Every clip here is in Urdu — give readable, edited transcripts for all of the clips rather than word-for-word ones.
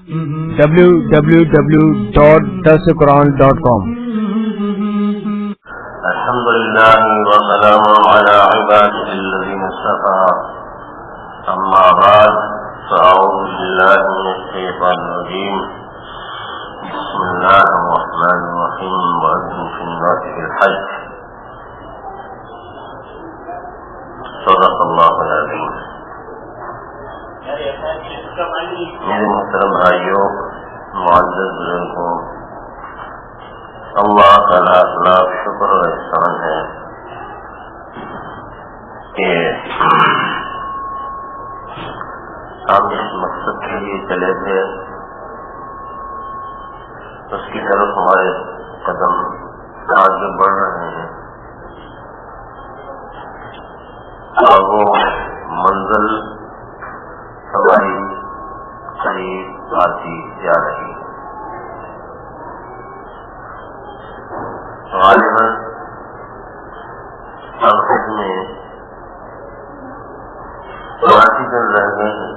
www.darsulquran.com. الحمد لله وسلام على عباده الذين اصطفى. أما بعد فأعوذ بالله من الشيطان الرجيم. بسم الله الرحمن الرحيم. وأذن في الناس بالحج. صدق الله العظيم. میرے محترم بھائیوں، معزز بزرگوں، اللہ تعالیٰ لاکھ شکر اور احسان ہے کہ ہم اس مقصد کے لیے چلے تھے، اس کی طرف ہمارے قدم آگے بڑھ رہے ہیں اور وہ منزل ہماری قریب آتی جا رہی ہے۔ غالباً آخر میں 8 دن رہ گئے ہیں۔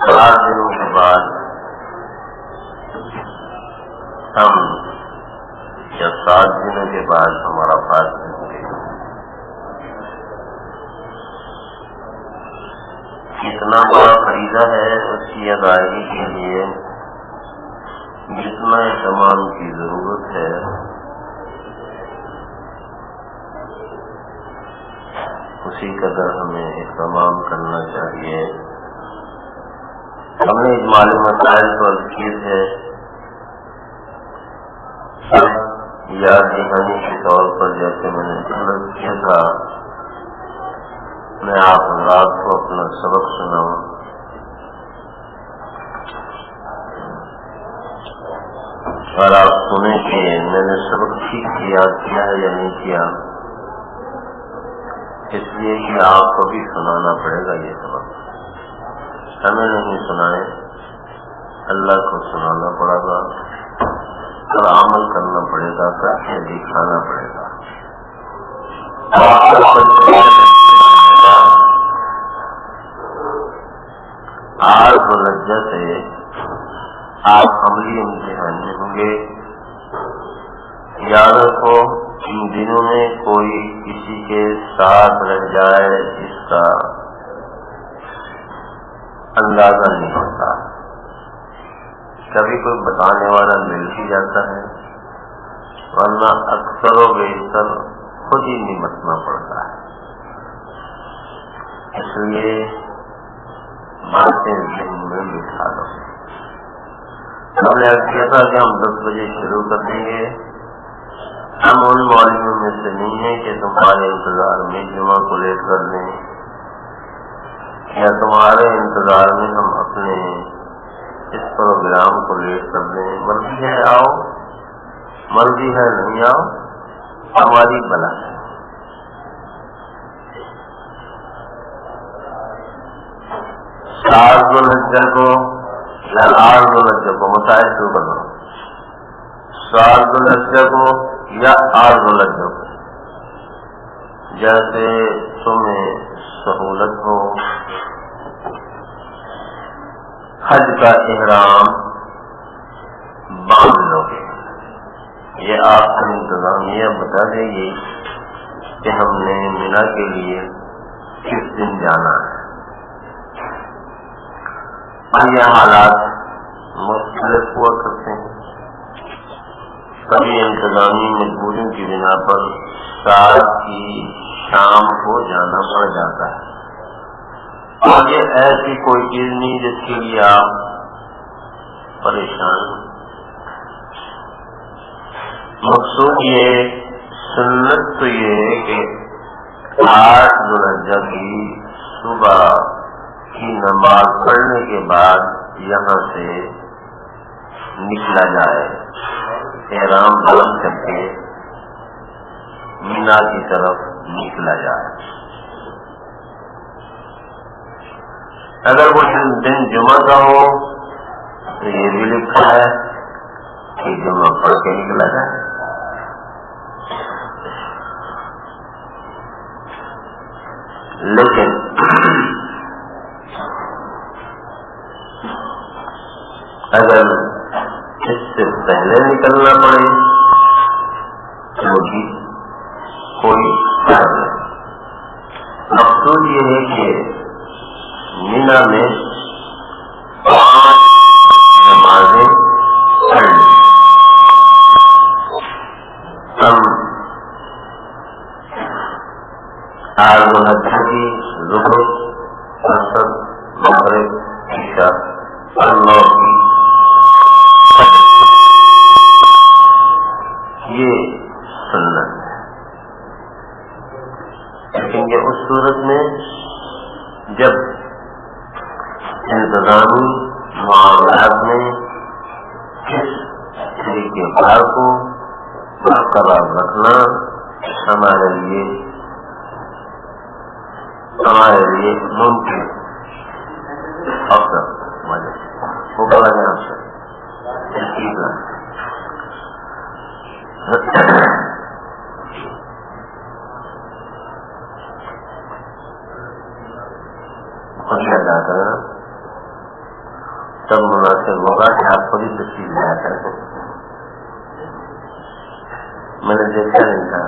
4 دنوں کے بعد ہم یا 7 دنوں کے بعد ہمارا پاس ہوں گے۔ اتنا بڑا فریضہ ہے، اس کی ادائیگی کے لیے جتنا اہتمام کی ضرورت ہے اسی قدر ہمیں اہتمام کرنا چاہیے۔ ہم نے اجمالی مسائل پر کیے تھے، یاد دہانی کے طور پر جیسے میں نے عرض کیا تھا، میں آپ حضرات کو اپنا سبق سناؤں۔ اور آپ سنیں کہ میں نے سبق ٹھیک سے یاد کیا ہے یا نہیں کیا، اس لیے کہ آپ کو بھی سنانا پڑے گا یہ سبق۔ ہمیں نہیں سنائے، اللہ کو سنانا پڑے گا اور عمل کرنا پڑے گا، کر کے دکھانا پڑے گا۔ 8 ذوالحجہ سے آپ عملی امتحان میں ہوں گے۔ یاد رکھو، ان دنوں میں کوئی کسی کے ساتھ رہ جائے اس کا اندازہ نہیں ہوتا، کبھی کوئی بتانے والا مل ہی جاتا ہے، ورنہ اکثر و بیشتر خود ہی نمٹنا پڑتا ہے۔ اس لیے باتیں ذہن میں بٹھا لو۔ ہم نے کیا تھا کہ ہم 10 بجے شروع کر دیں گے۔ ہم ان مولویوں میں سے نہیں ہیں کہ تمہارے انتظار میں جمعہ کو لیٹ کر دیں، یا تمہارے انتظار میں ہم اپنے اس پروگرام کو لیٹ کر دیں۔ مرضی ہے آؤ، مرضی ہے نہیں آؤ، ہماری بلا ہے۔ 7 ذوالحجہ کو یا 8 ذوالحجہ کو مسائل شروع کرنا، 7 ذوالحجہ کو یا 8 ذوالحجہ کو، جیسے تمہیں سہولت ہو۔ حج کا احرام باندھ لو گے، یہ آپ کو انتظامیہ بتا دے گی کہ ہم نے مینا کے لیے کس دن جانا ہے۔ یہ حالات مختلف ہوا کرتے ہیں، کبھی انتظامی مجبوریوں کی بنا پر رات کی شام کو جانا پڑ جاتا ہے، اور یہ ایسی کوئی چیز نہیں جس کے لیے آپ پریشان ہیں۔ مقصود یہ سنت تو یہ ہے کہ 8 ذوالحجہ کی صبح کی نماز پڑھنے کے بعد یہاں سے نکلا جائے، احرام بلند کر کے مینا کی طرف نکلا جائے۔ اگر وہ دن جمعہ کا ہو تو یہ بھی لکھا ہے کہ جمعہ پڑھ کے نکلا جائے۔ لیکن اگر اس سے پہلے نکلنا پڑے تو بھی کوئی فرق نہیں. مقصود یہ ہے کہ مینا میں 5 نمازیں پڑھ لیں. ہم آج حج کی ظہر عصر مغرب عشاء اور 9 کی یہ سنت ہے. لیکن یہ اس صورت میں جب انتظامی معاملات میں اس طریقے کار کو برقرار رکھنا ہمارے لیے ممکن افضل وہ بڑا جان سے ادا کرنا تب مناسب ہوگا کہ آپ خود ہی تشریف لایا کریں. میں نے دیکھا نہیں تھا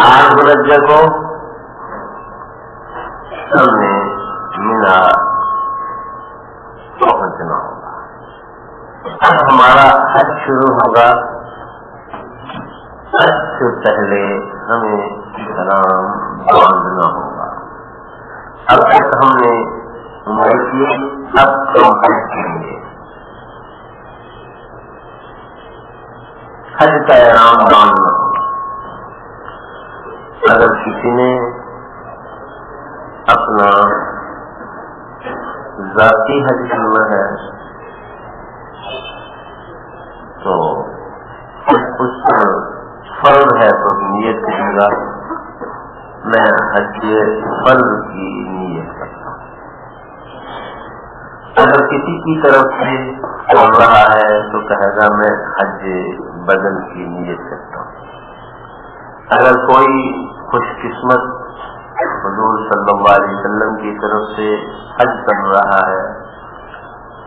8 درجے کو ہم نے مینا پہنچنا ہوگا. اب ہمارا حج شروع ہوگا. حج سے پہلے ہمیں احرام باندھنا ہوگا. اب تک ہم نے عمرہ کی، اب ہم حج کریں گے. حج کا احرام باندھنا ہوگا. اگر کسی نے اپنا ذاتی حج کرنا ہے تو اس پر فرض ہے تو نیت کرے گا میں حج فرض کی نیت کرتا ہوں. اگر کسی کی طرف سے چل رہا ہے تو کہے گا میں حج بدل کی نیت کرتا ہوں. اگر کوئی خوش قسمت حضور صلی اللہ علیہ وسلم کی طرف سے حج کر رہا ہے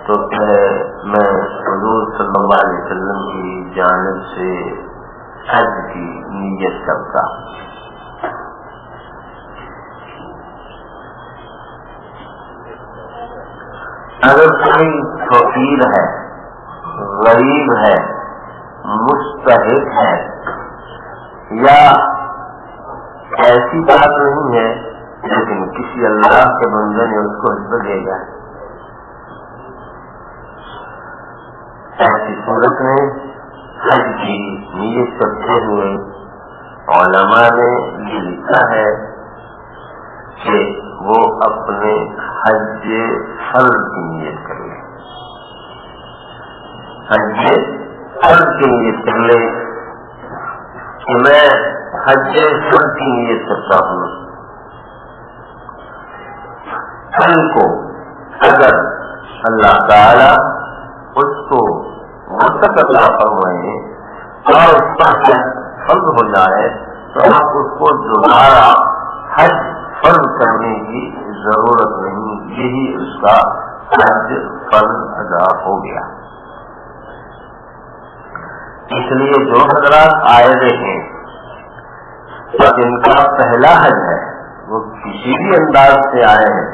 تو کہے میں حضور صلی اللہ علیہ وسلم کی جانب سے حج کی نیت کرتا ہوں. اگر کوئی فقیر ہے، غریب ہے، مستحق ہے یا ایسی بات نہیں ہے لیکن کسی اللہ کے بندے نے اس کو حج دے گا، ایسی صورت میں حج کی نیت کرتے ہوئے علماء نے یہ لکھا ہے کہ وہ اپنے حج فرض کی نیت کر لے. حج فرض کی نیت کر لے کہ میں حج فرض کی نیت کرتا ہوں. کل کو اگر اللہ تعالی اس کو وسعت عطا فرمائے اور اس پر فرض ہو جائے تو آپ اس کو دوبارہ حج فرض کرنے کی ضرورت نہیں. یہی اس کا حج فرض ادا ہو گیا. اس لیے جو حضرات آئے ہیں اور جن کا پہلا حج ہے وہ کسی بھی انداز سے آئے ہیں،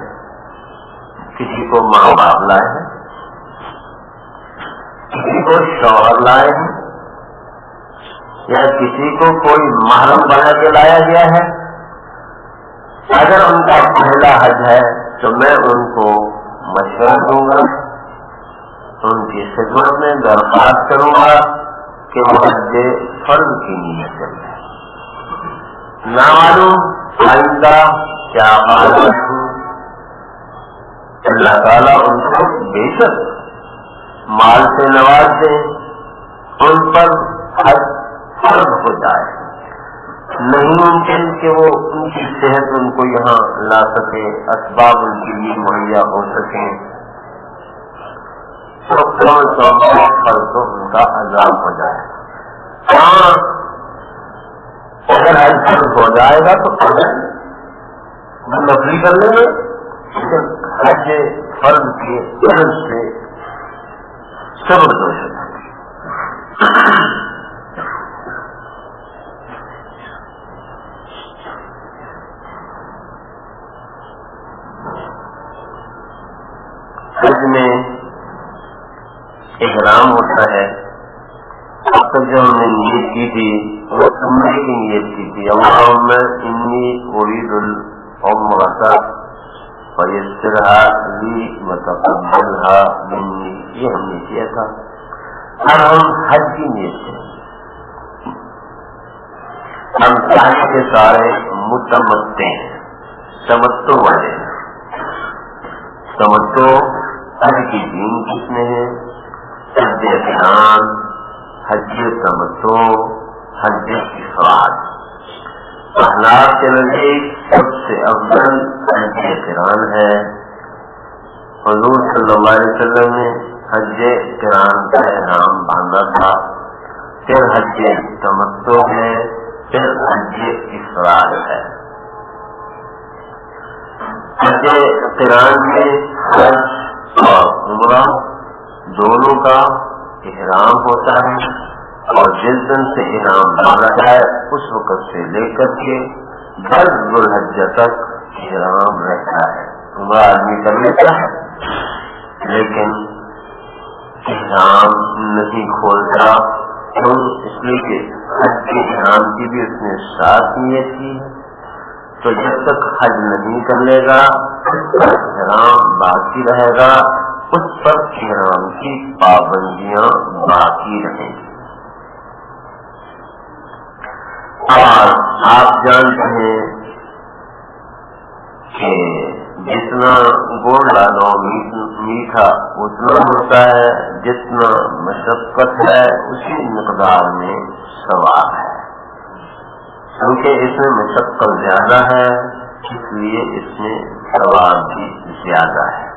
کسی کو ماں باپ لائے ہیں، کسی کو شوہر لائے ہیں یا کسی کو کوئی محرم بنا کے لایا گیا ہے. اگر ان کا پہلا حج ہے تو میں ان کو مشورہ دوں گا، ان کی خدمت میں درخواست کروں گا کہ وہ حج فرض کی نیت کریں. نہ معلوم آئندہ کیا حالت ہوں، اللہ تعالیٰ ان کو بے شک مال سے نواز دے، ان پر حج فرض ہو جائے. نہیں ممکن کہ وہ ان کی صحت ان کو یہاں لا سکے، اسباب ان کے لیے مہیا ہو سکیں تو فرض تو ان کا عذاب ہو جائے. ہاں اگر حج فرض ہو جائے گا تو نفلی کر لیں گے، حج فرض کے فرض سے زبردست ہے. حج میں احرام ہوتا ہے. اب تک جو ہم نے نیت کی تھی وہ عمرے کی نیت کی تھی. اللہم انی ارید العمرۃ فیسرها لی وتقبلها منی، یہ ہم نے کیا تھا. اب ہم حج کی نیت کریں. ہم سارے کے سارے متمتع ہیں، تمتع والے ہیں. تمتع حج کی دین کس میں ہے؟ حج احرام، حج تمتع، حج افراد. احناف کے نزدیک سب سے افضل حج قران ہے. حضور صلی اللہ علیہ وسلم نے حج قران کا احرام باندھا تھا، پھر حج تمتع ہے، پھر حج افراد ہے. حج قران میں حج اور عمرہ دونوں کا احرام ہوتا ہے، اور جس دن سے احرام باندھا جائے اس وقت سے لے کر کے 10 ذو الحجہ تک احرام رہتا ہے. عمرہ آدمی کر لیتا ہے لیکن احرام نہیں کھولتا، اس لیے کہ حج کے احرام کی بھی اس نے ساتھ نیت کی ہے. تو جب تک حج نہیں کر لے گا احرام باقی رہے گا، اس پر احرام کی پابندیاں باقی رہیں گی. اور آپ جانتے ہیں کہ جتنا گڑ ڈالو میٹھا اتنا ہوتا ہے، جتنا مشقت ہے اسی مقدار میں ثواب ہے. کیونکہ اس میں مشقت زیادہ ہے اس لیے اس میں ثواب بھی زیادہ ہے.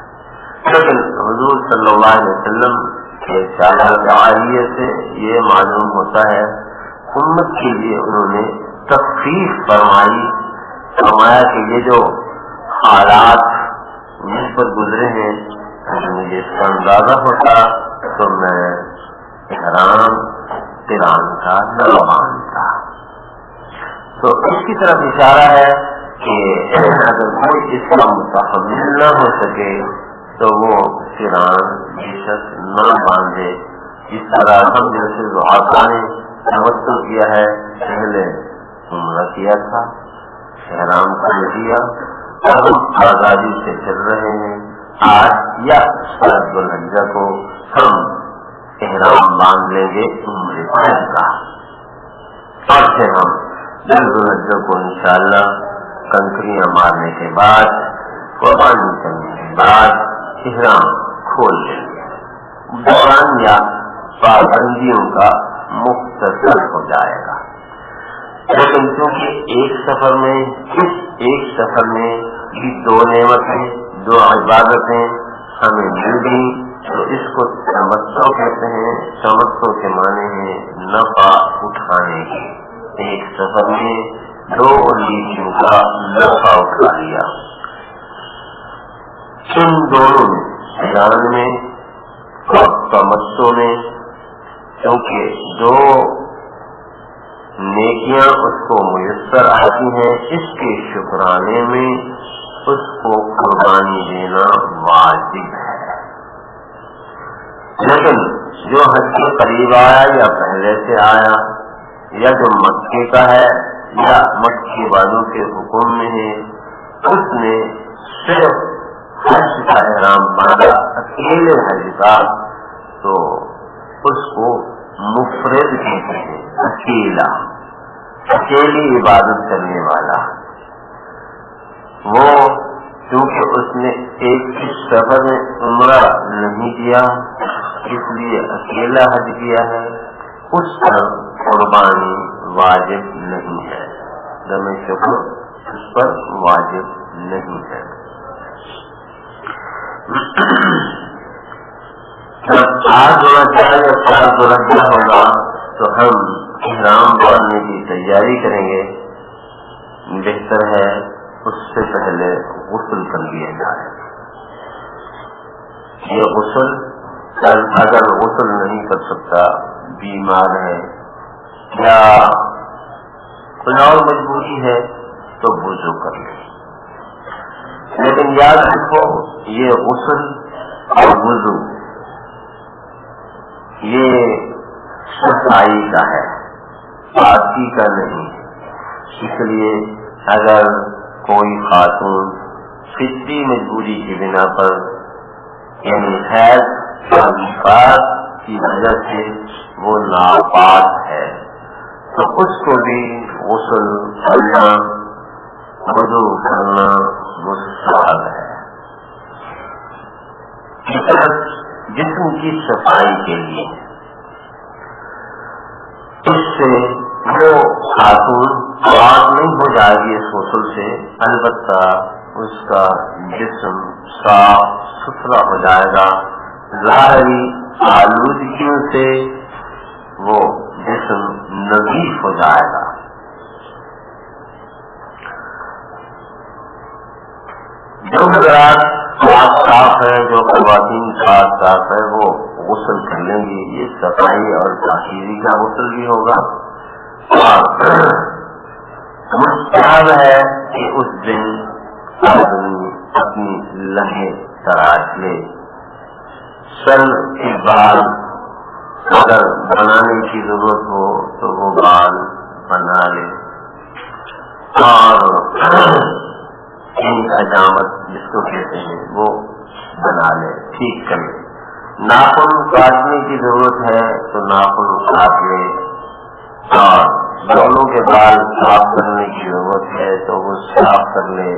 لیکن حضور صلی اللہ علیہ وسلم کے چالیہ سے یہ معلوم ہوتا ہے امت کے لیے انہوں نے تخفیف فرمایا کہ یہ جو حالات مجھ پر گزرے ہیں مجھے اس کا اندازہ ہوتا تو میں احرام قران کا نہ باندھتا. تو اس کی طرف اشارہ ہے کہ اگر کوئی اس کا متحمل نہ ہو سکے تو وہ قران بے شک نہ باندھے. اس طرح ہم جیسے زحاقہ نے تمتع کیا ہے، پہلے عمرہ کیا تھا، احرام کر لیا، اور ہم آزادی سے چل رہے ہیں. آج یا 7 ذو الحجہ کو ہم احرام باندھ لیں گے عمرے کا، اور پھر ہم 10 ذو الحجہ کو انشاءاللہ کنکریاں مارنے کے بعد، قربانی کرنے کے بعد احرام کھول لیں گے. دوران یا پابندیوں کا مختصر ہو جائے گا. لیکن کیونکہ ایک سفر میں بھی 2 نعمتیں، 2 عبادتیں ہمیں مل گئی تو اس کو تمتع کہتے ہیں. تمتع کے معنی ہے نفع اٹھانے کی. ایک سفر میں 2 نیکیوں کا نفع اٹھا لیا. ان دونوں قران میں اور تمتع میں کیونکہ 2 نیکیاں اس کو میسر آتی ہیں، اس کے شکرانے میں اس کو قربانی دینا واجب ہے. لیکن جو حج کے قریب آیا یا پہلے سے آیا یا جو مکے کا ہے یا مکے والوں کے حکم میں ہے، اس نے صرف حج کا احرام باندھا، اکیلے حج کا، تو اس کو مفرد کہتے ہیں. اکیلی عبادت کرنے والا. وہ کیونکہ اس نے ایک سفر میں عمرہ نہیں کیا اس لیے اکیلا حج کیا ہے، اس پر قربانی واجب نہیں ہے. دم شکر اس پر واجب نہیں ہے. جب 8 ذو الحجہ یا 4 ذو الحجہ ہوگا تو ہم احرام باندھنے کی تیاری کریں گے. بہتر ہے اس سے پہلے غسل کر لیا جائے. یہ غسل اگر غسل نہیں کر سکتا، بیمار ہے یا کوئی اور مجبوری ہے تو وضو کر لے. لیکن یاد رکھو یہ غسل اور وضو یہ صفائی کا ہے، پاکی کا نہیں. اس لیے اگر کوئی خاتون فطری مجبوری کی بنا پر یعنی حیض اور نفاس کی وجہ سے وہ ناپاک ہے تو اس کو بھی غسل کرنا، وضو کرنا مستحب ہے. جسم کی صفائی کے لیے اس سے وہ خاتون پاک نہیں ہو جائے گی اس غسل سے، البتہ اس کا جسم صاف ستھرا ہو جائے گا. ظاہری آلودگیوں سے وہ جسم نظیف ہو جائے گا. جو حضرات صاف ہے، جو خواتین صاف ہے، وہ غسل کر لیں گے. یہ صفائی اور تاخیری کا غسل بھی ہوگا. اور مستحب ہے کہ اس دن آدمی اپنی لمحے تراش لے. سر کے بال اگر بنانے کی ضرورت ہو تو وہ بال بنا لے اور حجامت جس کو کہتے ہیں وہ بنا لے، ٹھیک کر لے. ناخن کاٹنے کی ضرورت ہے تو ناخن کاٹ لے اور دونوں کے بال صاف کرنے کی ضرورت ہے تو وہ صاف کر لے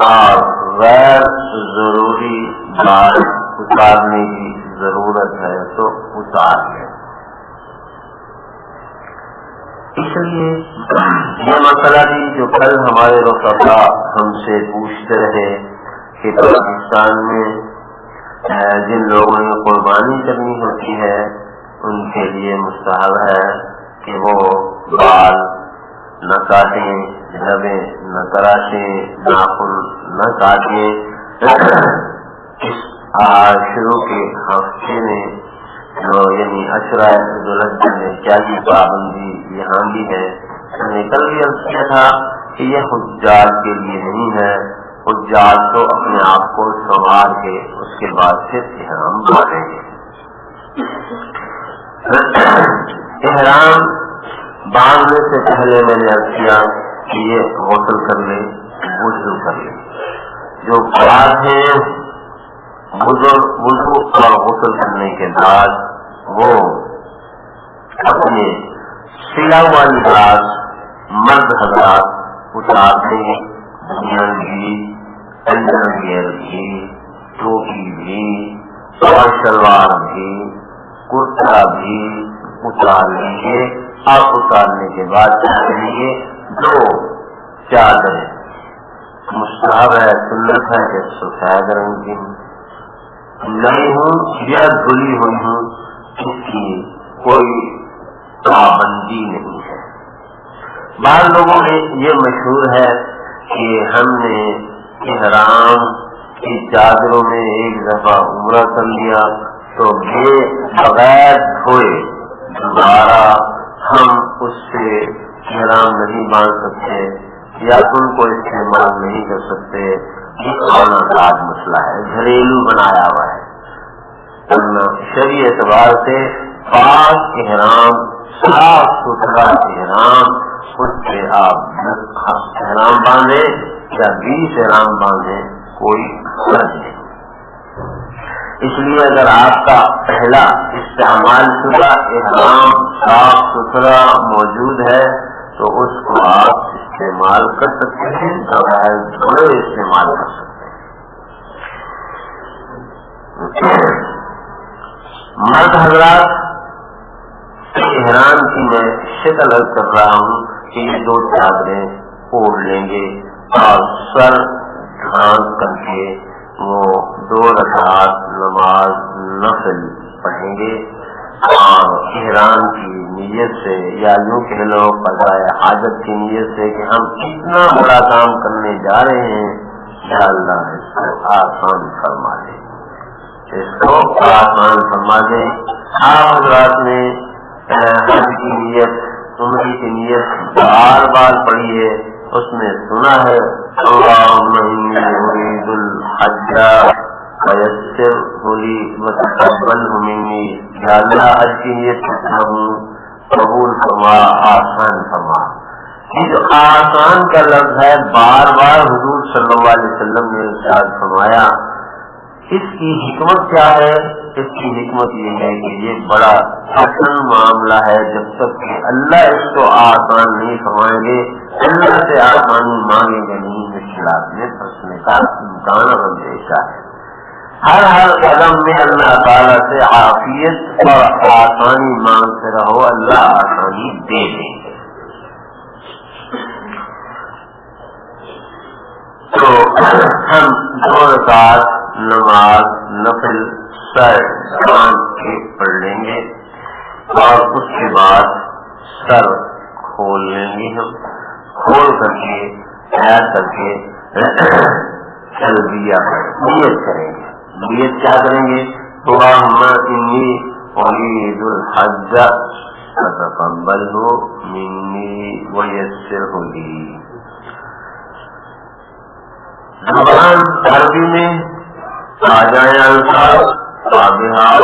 اور غیر ضروری بال اتارنے کی ضرورت ہے تو اتار لے. اس لیے یہ مسئلہ بھی جو کل ہمارے رفقا ہم سے پوچھتے رہے کہ پاکستان میں جن لوگوں نے قربانی کرنی ہوتی ہے ان کے لیے مستحب ہے کہ وہ بال نہ کاٹیں، لبیں نہ تراشیں، ناخن نہ کاٹیں. اس شروع کے ہفتے میں یعنی عشرہ ذوالحجہ میں کیا کی پابندی یہاں بھی ہے. ہم نے کل بھی عرض کیا تھا کہ یہ حجاج کے لیے نہیں ہے. حجاج تو اپنے آپ کو سنوار کے اس کے بعد پھر احرام باندھیں گے. احرام باندھنے سے پہلے میں نے عرض کیا کہ یہ غسل کر لے، وضو کر لے. جو بات ہے وضو اور غسل کرنے کے بعد وہ اپنے سلا ہوا لباس مرد حضرات اتار دیں. بنیان بھی، انڈرویئر بھی، ٹوپی بھی اور شلوار بھی، کرتا بھی اتار لیں گے. اور اتارنے کے بعد کریں گے دو چادریں. مستحب ہے، سنت ہے کہ سفید رنگ کی نہیں ہوں یا دھلی ہوئی ہوں، اس کی کوئی پابندی نہیں ہے. بعض لوگوں میں یہ مشہور ہے کہ ہم نے احرام کی چادروں میں ایک دفعہ عمرہ کر لیا تو بغیر دھوئے دوبارہ ہم اس سے احرام نہیں باندھ سکتے یا ان کو استعمال نہیں کر سکتے. یہ قانونی مسئلہ ہے، گھریلو بنایا ہوا ہے. شرعی اعتبار سے پاک احرام، صاف ستھرا احرام، اس سے آپ احرام باندھے یا 20 احرام باندھے کوئی فرق نہیں. اس لیے اگر آپ کا پہلا استعمال شدہ احرام صاف ستھرا موجود ہے تو اس کو آپ استعمال کر سکتے ہیں، بغیر دھوئے استعمال کر سکتے ہیں. مرد حضرات احرام کی میں شکل کر رہا ہوں کہ یہ دو چادریں اوڑھ لیں گے اور سر ڈھانک کر کے وہ 2 رکعات نماز نفل پڑھیں گے اور احرام کی نیت سے یا یوں کہہ لو قضاء حاجت کی نیت سے کہ ہم اتنا بڑا کام کرنے جا رہے ہیں یا اللہ اس کو آسان فرما دے. اس کو آسان فرما دیں. آپ حضرات نے حج کی نیت عمرے کی نیت بار بار پڑھی ہے, اس میں سنا ہے اللہم انی ارید الحج فیسرہ لی وتقبلہ منی. یا اللہ حج کی نیت کرتا ہوں, قبول فرما, آسان فرما. یہ جو آسان کا لفظ ہے بار بار حضور صلی اللہ علیہ وسلم نے ارشاد فرمایا, اس کی حکمت کیا ہے؟ اس کی حکمت یہ ہے کہ یہ بڑا حسن معاملہ ہے. جب تک کہ اللہ اس کو آسان نہیں فرمائیں گے, اللہ سے آسانی مانگیں گے نہیں, مشکلات میں پھنسنے کا امکان اور اندیشہ ہے. ہر قدم میں اللہ تعالیٰ سے عافیت اور آسانی مانگتے رہو, اللہ آسانی دے دیں گے. تو ہم 2 رکعت نماز نفل سر کے پڑھ لیں گے اور اس کے بعد سر کھول لیں گے. ہم کھول کر کے تیار کر کے تلبیہ نیت کریں گے. نیت کیا کریں گے؟ اللہم انی ارید الحج فتقبلہ منی ویسرہ لی. زبان عربی میں آ جائیں الفاظ واضح,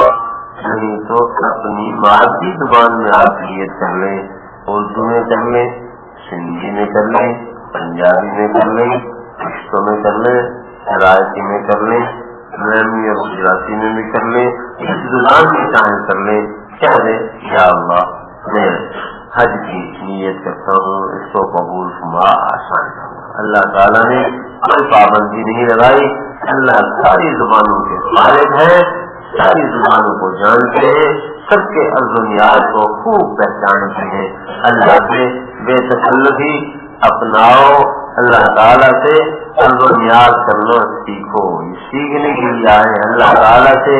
نہیں تو اپنی مادری زبان میں آپ نیت کر لیں. اردو میں کر لیں, سندھی میں کر لیں, پنجابی میں کر لیں, پشتو میں کر لیں, سرائکی میں کر لیں, برہمی اور گجراتی میں بھی کر لیں, اس زبان میں چاہیں کر لیں. کیا دیں, یا اللہ میں حج کی نیت کرتا ہوں, اس کو قبول فرما, آسان کروں. اللہ تعالیٰ نے کوئی پابندی نہیں لگائی. اللہ ساری زبانوں کے خالق ہے, ساری زبانوں کو جانتے ہیں, سب کے عرض و نیاز کو خوب پہچانتے ہیں. اللہ سے بے تکلفی اپناؤ, اللہ تعالیٰ سے عرض و نیاز کرنا سیکھو. سیکھنے کے لیے آئے, اللہ تعالیٰ سے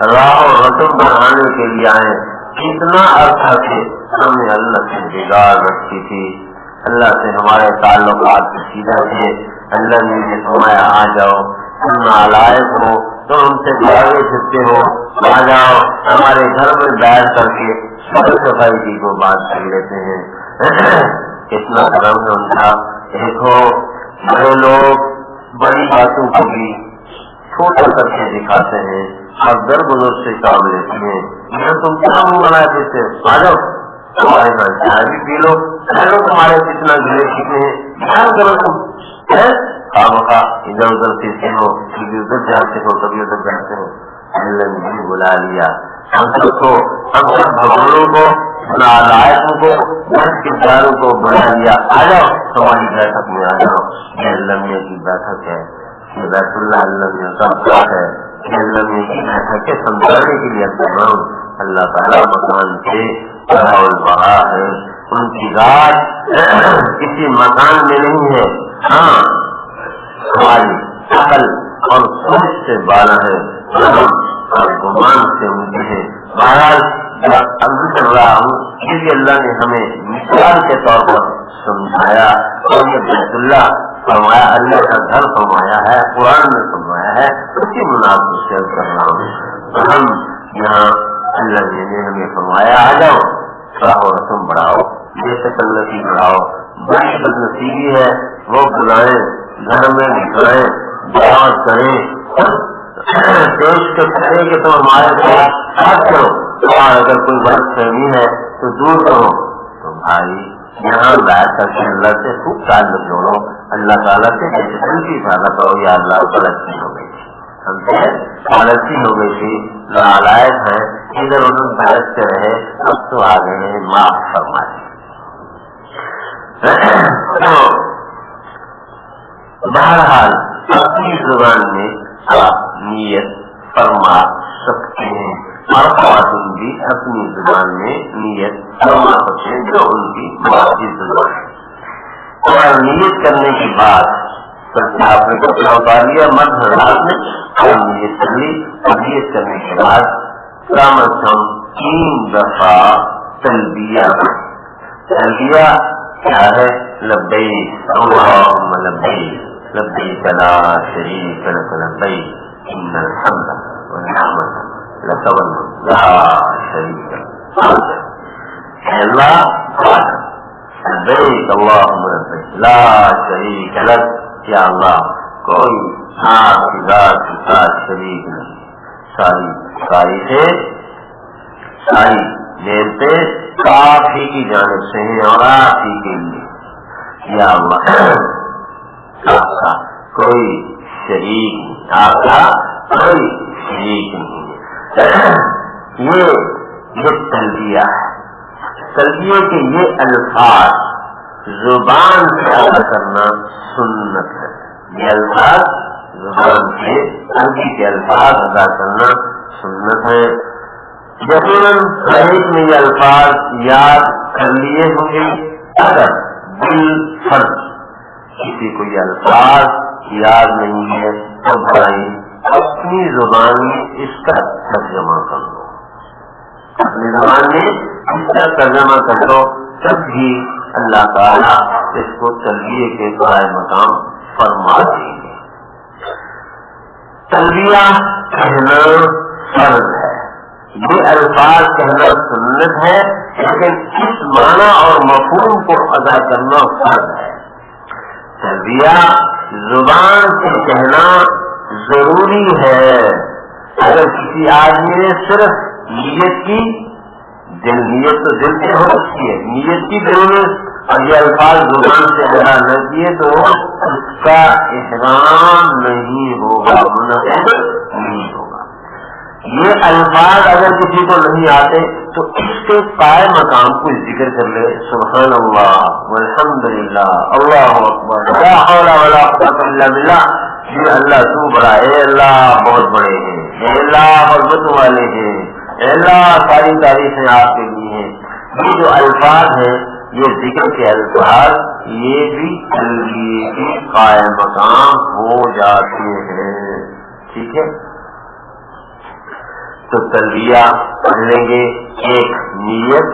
راہ و رسم بڑھانے کے لیے آئے. اتنا عرصہ سے ہم نے اللہ سے بگاڑ رکھی تھی, اللہ سے ہمارے تعلقات سیدھا تھے. اللہ نے فرمایا آ جاؤ, تم نالائق ہو تو ہم سے بھاگے پھرتے ہو, آ جاؤ ہمارے گھر میں بیٹھ کر کے صفائی کی کو بات کر لیتے ہیں. اتنا کرم ہے ان کا. دیکھو بڑے لوگ بڑی باتوں کو بھی چھوٹا کر کے دکھاتے ہیں اور درگزر سے کام لیتے ہیں. تم کیا منہ بنائے دیتے, آ جاؤ تمہارے گھر چائے بھی پی لو, تمہارے کتنا گلے شکنے ہیں, دھیان کرو تم ادھر ادھر پھرتے ہو, کبھی ادھر جاتے ہو, کبھی ادھر جاتے ہو. اللہ نے بھی بلا لیا ہم سب کو, ہم سب بھگوانوں کو, نالائقوں کو, کرداروں کو بلا لیا. آ جاؤ ہماری بیٹھک میں, آ جاؤ. یہ اللہ میاں کی بیٹھک ہے, یہ بیت اللہ اللہ میاں کا بات ہے, یہ اللہ میاں کی بیٹھک ہے. سمجھانے کے لیے تمام اللہ تعالیٰ مکان سے بڑا ہے, ان کی ذات کسی مکان میں نہیں ہے. ہاں ہماری عقل اور سوچ سے بالا ہے, اور گمان سے اونچی ہے. بہرحال عرض کر رہا ہوں کیونکہ اللہ نے ہمیں مثال کے طور پر سمجھایا اور یہ بیت اللہ فرمایا, اللہ کا گھر فرمایا ہے, قرآن میں فرمایا ہے, اسی مناسب سے کر رہا ہوں. تو ہم یہاں اللہ نے ہمیں فرمایا آ جاؤ, راہ و رسم بڑھاؤ, بے تکلفی بڑھاؤ. بڑی بدنصیبی ہے وہ بلائیں, گھر میں بٹھائیں, دعوت کریں, پیش کریں کہ تم ہمارے ساتھ کرو, اور اگر کوئی غلط فہمی ہے تو دور کرو. تو بھائی یہاں بیٹھ کر کے اللہ سے خوب تعلق جوڑو, اللہ تعالیٰ سے دل کی افادہ کرو. یا اللہ غلطی ہو گئی تھی, ہم سے غلطی ہو گئی تھی, نالائق ہیں, ادھر ادھر بھٹکتے رہے, اب تو آ گئے ہیں, معاف فرما دیں. بہرحال اپنی زبان میں آپ نیت فرما سکتے ہیں, اور خواتین بھی اپنی زبان میں نیت فرما سکتے ہیں جو ان کی مادری زبان ہے. اور نیت کرنے کے بعد آپ نے کپڑا اتار لیا, مرد حضرات نے اور نیت کر لی. اور نیت کرنے کے بعد کم از کم 3 دفعہ تلبیہ. تلبیہ کیا ہے؟ لبیک اللہم لبیک لبیک لا شریک لک لبیک ان الحمد لا شریک اللہ لبیک اللہم لبیک لا شریک لک، یا اللہ کوئی آپ کی ذات کے ساتھ شریک نہیں، ساری نعمتیں آپ ہی کی جانب سے ہیں اور آپ ہی کے لیے، یا اللہ آپ کا کوئی شریک نہیں، آپ کا کوئی شریک نہیں ہے۔ یہ تلبیہ ہے، تلبیہ کے یہ الفاظ زبان سے ادا کرنا سنت ہے، یہ الفاظ زبان سے عربی کے الفاظ ادا کرنا سنت ہے۔ یقیناً صحیح میں یہ الفاظ یاد کر لیے ہوں گے، اگر بالفرض کسی کو یہ الفاظ یاد نہیں ہے تو بھائی اپنی زبان میں اس کا ترجمہ کر لو، اپنی زبان میں اس کا ترجمہ کر لو، تب بھی اللہ تعالیٰ اس کو تلبیہ کے قائم مقام فرما دیں گے۔ تلبیہ کہنا فرض ہے، یہ الفاظ کہنا سنت ہے، لیکن اس معنی اور مفہوم کو ادا کرنا فرض ہے۔ تلبیہ زبان سے کہنا ضروری ہے، اگر کسی آدمی نے صرف نیت کی، نیت تو دل سے ہو سکتی ہے، نیت کی دل میں اور یہ الفاظ زبان سے ادا نہ کیے تو اس کا احرام نہیں ہوگا، منعقد نہیں ہوگا۔ یہ الفاظ اگر کسی کو نہیں آتے تو اس کے قائم مقام کو ذکر کر لے، سبحان اللہ والحمدللہ اللہ اکبر لا حول ولا قوة الا باللہ، یہ اللہ تو بڑا ہے، اللہ بہت بڑے ہیں، اے اللہ حرمت والے ہیں، اے اللہ ساری تعریفیں آپ کے لیے ہیں۔ یہ جو الفاظ ہیں، یہ ذکر کے الفاظ، یہ بھی تلبیہ کے قائم مقام ہو جاتے ہیں، ٹھیک ہے۔ تو تلبیہ پڑھ لیں گے، ایک نیت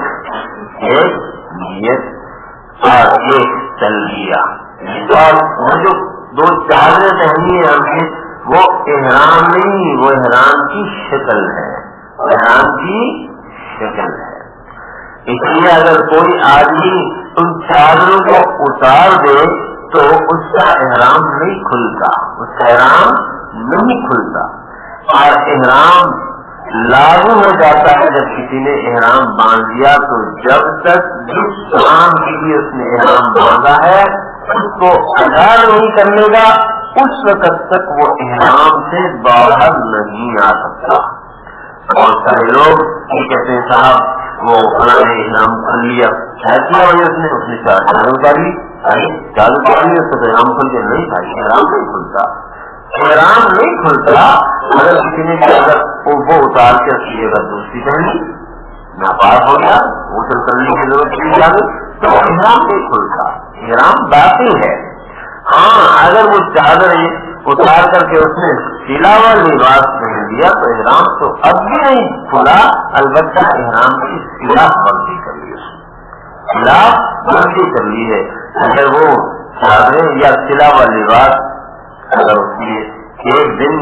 اور ایک تلبیہ، اور وہ جو دو چادریں پہنی ہیں ہم نے، وہ احرام نہیں، وہ احرام کی شکل ہے، احرام کی شکل ہے۔ اس لیے اگر کوئی آدمی ان چادروں کو اتار دے تو اس کا احرام نہیں کھلتا، اس کا احرام نہیں کھلتا، اور احرام لاگو ہو جاتا ہے جب کسی نے احرام باندھ دیا، تو جب تک جس کام کے لیے اس نے احرام باندھا ہے اس کو ادا نہیں کرنے گا، اس وقت تک وہ احرام سے باہر نہیں آ سکتا۔ بہت سارے لوگ یہ کہتے ہیں صاحب وہ فلاں نے احرام کھل لیا، کیا وجہ اس نے چالو کر لی، چالو کر لی، اس کو احرام کھل کے نہیں تھا، احرام نہیں کھلتا، احرام نہیں کھلتا۔ اگر کسی نے وہ اتار کے اس کی جگہ دوسری پہنی، ناپاک ہو گیا، غسل کرنے کی ضرورت نہیں آ گئی، تو احرام نہیں کھلتا، احرام باقی ہے۔ ہاں اگر وہ چادر اتار کر کے اس نے سلا ہوا لباس پہن لیا تو احرام تو اب بھی نہیں کھلا، البتہ احرام کی سلا بندی کر لی، سلا بندی کر لی ہے۔ اگر وہ چادریں یا سلا ہوا لباس اگر اس نے ایک دن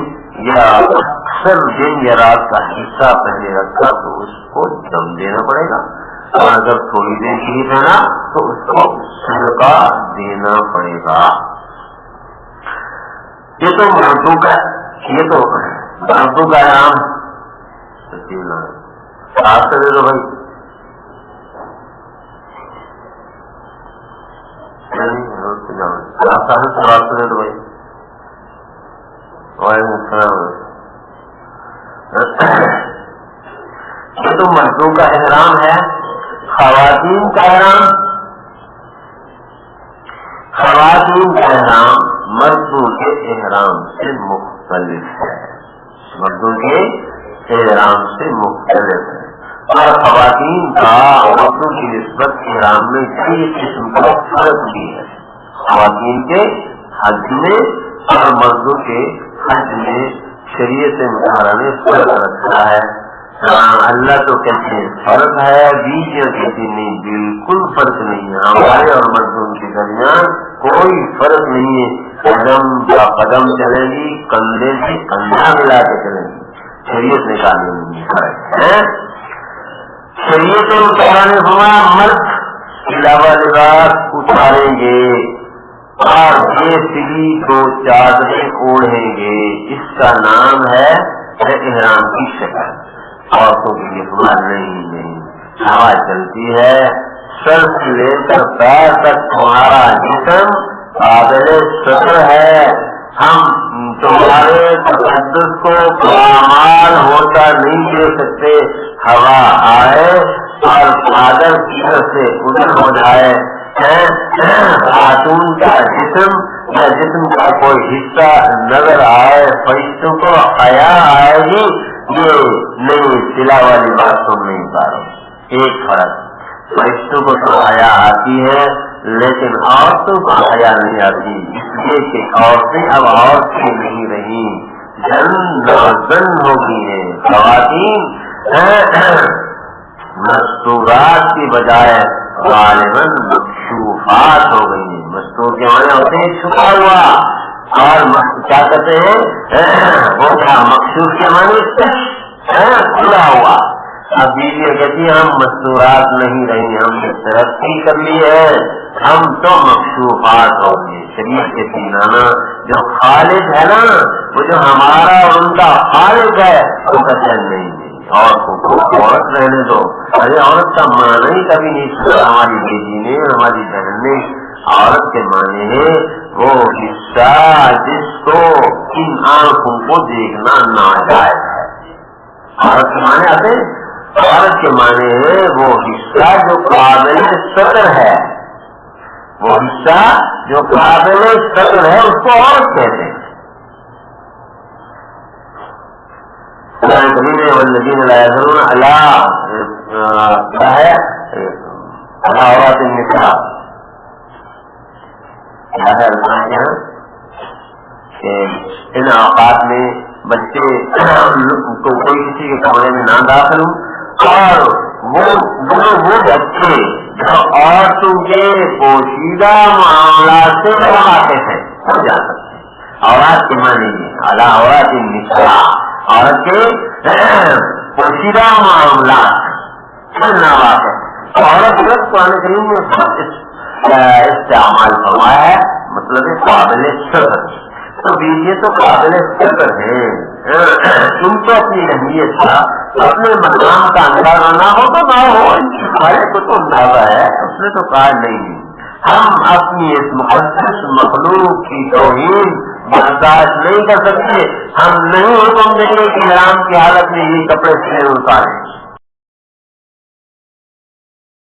یا اکثر دن یا رات کا حصہ پہلے رکھا تو اس کو دم دینا پڑے گا، اور اگر تھوڑی دیر کے لیے پہنا تو اس کو صدقہ دینا پڑے گا۔ یہ تو مردوں کا احرام آپ سے دے دو بھائی، آپ سے دے دو بھائی، وعلیکم السلام۔ یہ تو مردوں کا احرام ہے۔ خواتین کا احرام مردوں کے احرام سے مختلف ہے، مردوں کے احرام سے مختلف ہے، اور خواتین کا مردوں کی نسبت احرام میں کئی قسم کا فرق بھی ہے۔ خواتین کے حج میں اور مردوں کے حج میں شریعت مطالعہ نے فرق رکھا ہے۔ اللہ تو کہتے ہیں فرق ہے، بیچ میں کہتے نہیں، بالکل فرق نہیں ہے، ہمارے اور مردوں کے درمیان کوئی فرق نہیں ہے۔ قدم کا قدم چلے گی، کندھے سے کندھا ملا کے چلے گی، شریعت نکالی ہوئی ہے. شریعت مطالعہ نے فرمایا مرد علاوہ لباس اتاریں گے اور یہ سلی کو چادریں اوڑھیں گے. اس کا نام ہے احرام کی شکل. عورتوں کے لیے فرمایا نہیں ہوا چلتی ہے سر سے لے کر پیر تک تمہارا جسم قابل سطر ہے. ہم تمہارے تقدس کو پامال ہوتا نہیں دے سکتے. ہوا آئے اور چادر ادھر سے ادھر ہو جائے. خاتون کا جسم یا جسم کا کوئی حصہ نظر آئے فرشتوں کو حیا آئے گی. یہ نئی سلا والی بات تم نہیں پا رہے. ایک فرق فرشتوں کو تو حیا آتی ہے لیکن عورتوں کو حیا نہیں آتی. اس لیے کہ عورتیں اب عورتیں نہیں رہی زن ہو گئی ہیں. خواتین مستورات کی بجائے غالباً مکشوفات ہو گئی ہیں. مستور کے معنی ہوتے ہیں چھپا ہوا اور کیا کہتے ہیں وہ کیا مکشوف کے معنی کھلا ہوا. اب بیوی کہتی ہم مستورات نہیں رہی ہم نے ترقی کر لی ہے ہم تو مکشوفات ہو گئے. شریف کے سینانا جو خالق ہے نا وہ جو ہمارا اور ان کا خالق ہے وہ کہتے نہیں عورت رہنے دو. ارے عورت کا معنی ہی کبھی نہیں سنا ہماری بیٹی نے ہماری بہن نے. عورت کے معنی ہے وہ حصہ جس کو ان آنکھوں کو دیکھنا ناجائز ہے. عورت کے معنی آتے عورت کے معنی ہے وہ حصہ جو قابل سطر ہے. وہ حصہ جو قابل سطر ہے اس کو عورت کہتے ہیں. والذین لا یظہرون کیا ہے عورات النساء کیا ہے یہاں کہ ان اوقات میں بچے کو کوئی کسی کے کمرے میں نہ داخل ہوں اور وہ بچے جو عورتوں کے پوشیدہ معاملات سے واقف ہیں ہو جا سکتے ہیں. عورات کے معنی عورات النساء عورت کے پوشیدہ معاملات سے نہ واقف. عورت کو قرآن کریم میں استعمال فرمایا ہے مطلب قابل سطر. تو بیوی تو قابل سطر ہیں ان کو اپنی اہمیت کا اپنے مقام کا اندازہ نہ ہو تو نہ ہو. ان کی خالق کو تو اندازہ ہے اس نے تو کہا نہیں. ہم اپنی اس مقدس مخلوق کی توہین برداشت نہیں کر سکتے. ہم نہیں حکم دیں گے کہ حرام کی حالت میں یہ کپڑے سلے اتاریں.